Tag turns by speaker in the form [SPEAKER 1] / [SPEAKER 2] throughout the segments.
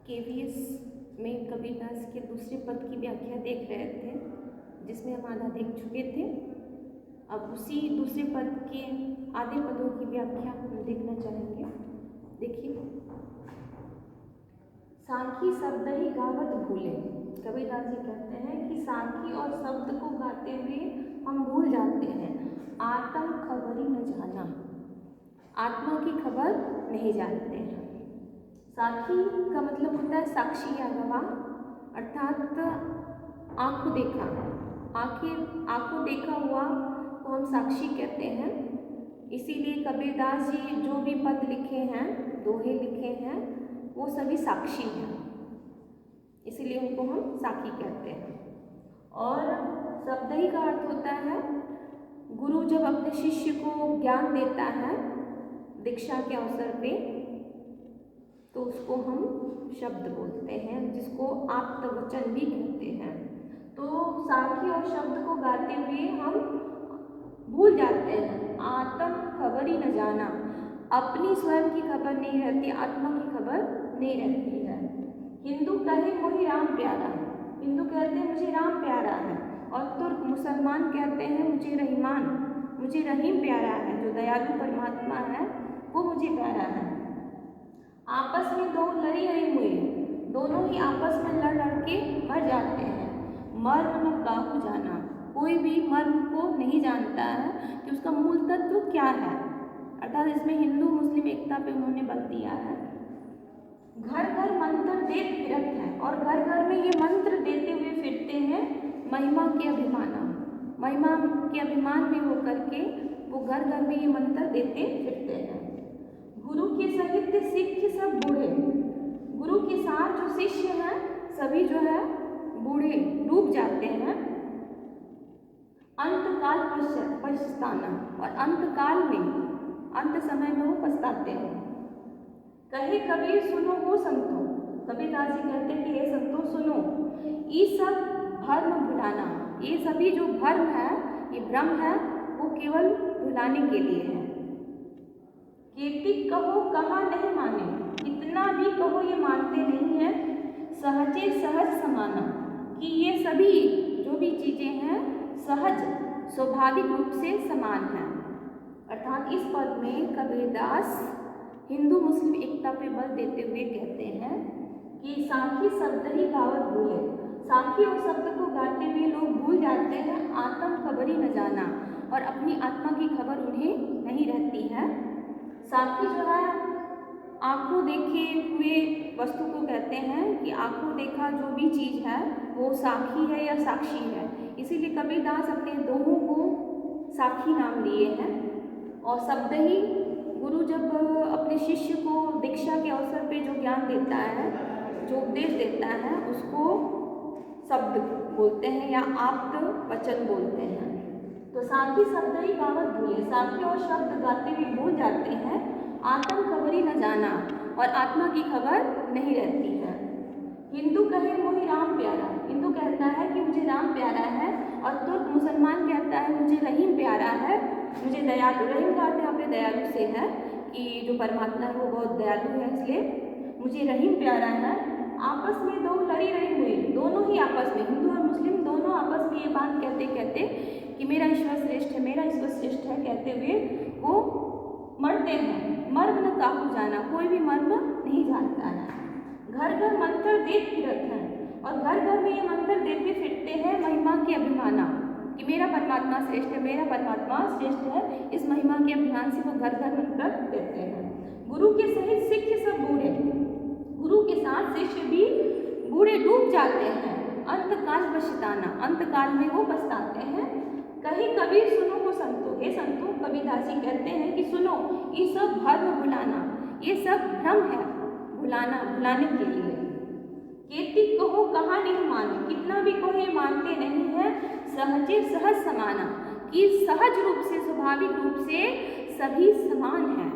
[SPEAKER 1] KVS में कबीरदास के दूसरे पद की व्याख्या देख रहे थे, जिसमें हम आधा देख चुके थे। अब उसी दूसरे पद के आधे पदों की व्याख्या हम देखना चाहेंगे। देखिए, साखी शब्द ही गावत भूले। कबीरदास जी कहते हैं कि साखी और शब्द को गाते हुए हम भूल जाते हैं। आत्म खबरी न जाना, आत्मा की खबर नहीं जानते हैं। साखी का मतलब होता है साक्षी या गवाह, अर्थात आंखों देखा, आंखों देखा हुआ को हम साक्षी कहते हैं। इसीलिए कबीरदास जी जो भी पद लिखे हैं, दोहे लिखे हैं, वो सभी साक्षी हैं, इसीलिए उनको हम साखी कहते हैं। और शब्दही का अर्थ होता है गुरु जब अपने शिष्य को ज्ञान देता है दीक्षा के अवसर पे, तो उसको हम शब्द बोलते हैं, जिसको आप्त वचन भी कहते हैं। तो साखी और शब्द को गाते हुए हम भूल जाते हैं। आत्म खबर ही न जाना, अपनी स्वयं की खबर नहीं रहती, आत्मा की खबर नहीं रहती है। हिंदू कहे मोहि राम प्यारा, हिंदू कहते हैं मुझे राम प्यारा है, और तुर्क मुसलमान कहते हैं मुझे रहीम प्यारा है, जो दयालु परमात्मा है वो मुझे प्यारा है। आपस में दो लड़ी हुए, दोनों ही आपस में लड़ के मर जाते हैं। मर्म न काहू जाना, कोई भी मर्म को नहीं जानता है कि उसका मूल तत्व क्या है। अर्थात इसमें हिंदू मुस्लिम एकता पे उन्होंने बल दिया है। घर घर मंत्र देत फिरत है, और घर घर में ये मंत्र देते हुए फिरते हैं महिमा के अभिमान में होकर के वो घर घर में ये मंत्र देते फिरते हैं। गुरु के सहित सिख सब बूढ़े, गुरु के साथ जो शिष्य हैं सभी जो है बूढ़े डूब जाते हैं। अंतकाल पछताना, और अंतकाल में अंत समय में वो पछताते हैं। कहे कबीर सुनो हो संतो, कबीरदास जी कहते हैं कि हे संतो सुनो, ये सब भ्रम भुलाना, ये सभी जो भ्रम है, ये भ्रम है, वो केवल भुलाने के लिए है। कीर्ति कहो कहा नहीं माने, कितना भी कहो ये मानते नहीं है। सहजे सहज समाना, कि ये सभी जो भी चीज़ें हैं सहज स्वाभाविक रूप से समान हैं। अर्थात इस पद में कबीरदास हिंदू मुस्लिम एकता पे बल देते हुए कहते हैं कि साखी शब्द ही गावत भूले, साखी और शब्द को गाते हुए लोग भूल जाते हैं आत्म खबरी न जाना, और अपनी आत्मा की खबर उन्हें नहीं रहती है। साखी जो है आंखों देखे हुए वस्तु को कहते हैं कि आंखों देखा जो भी चीज़ है वो साखी है या साक्षी है, इसीलिए कबीरदास अपने दोहों को साखी नाम लिए हैं। और शब्द ही, गुरु जब अपने शिष्य को दीक्षा के अवसर पे जो ज्ञान देता है, जो उपदेश देता है, उसको शब्द बोलते हैं या आप्त वचन बोलते हैं। तो साखी शब्द ही गावत भूले, साखी और शब्द गाते हुए भूल जाते हैं आत्म खबरी न जाना, और आत्मा की खबर नहीं रहती है। हिंदू कहे मोहि राम प्यारा, हिंदू कहता है कि मुझे राम प्यारा है, और तुर्क मुसलमान कहता है मुझे रहीम प्यारा है, मुझे दयालु, रहीम का अर्थ यहाँ पे दयालु से है कि जो परमात्मा है वो बहुत दयालु है, इसलिए मुझे रहीम प्यारा है। आपस में दो लड़ी रही हुई, दोनों ही आपस में, हिंदू और मुस्लिम दोनों आपस में ये बात कहते कहते कि मेरा ईश्वर श्रेष्ठ है, मेरा ईश्वर श्रेष्ठ है कहते हुए वो मरते हैं। मर्म न काहू जाना, कोई भी मर्म नहीं जानता है। घर घर मंत्र देत फिरत हैं, और घर घर में ये मंत्र देते फिरते हैं महिमा के अभिमाना, कि मेरा परमात्मा श्रेष्ठ है, मेरा परमात्मा श्रेष्ठ है। इस महिमा के अभिमान से वो घर घर मंत्र देते हैं। गुरु के सहित शिष्य सब बूढ़े, गुरु के साथ शिष्य भी बूढ़े डूब जाते हैं। अंतकाल पछताना, अंतकाल में वो पछताते हैं। कहीं कबीर सुनो हो संतो, हे संतो, कबीरदास जी कहते हैं कि सुनो, ये सब भ्रम भुलाना, ये सब भ्रम है, भुलाने के लिए। कीर्ति कहो कहा नहीं माने, कितना भी कहो ये मानते नहीं है। सहजे सहज समाना, कि सहज रूप से, स्वाभाविक रूप से सभी समान हैं,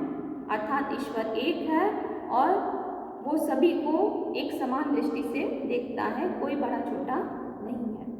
[SPEAKER 1] अर्थात ईश्वर एक है और वो सभी को एक समान दृष्टि से देखता है, कोई बड़ा छोटा नहीं है।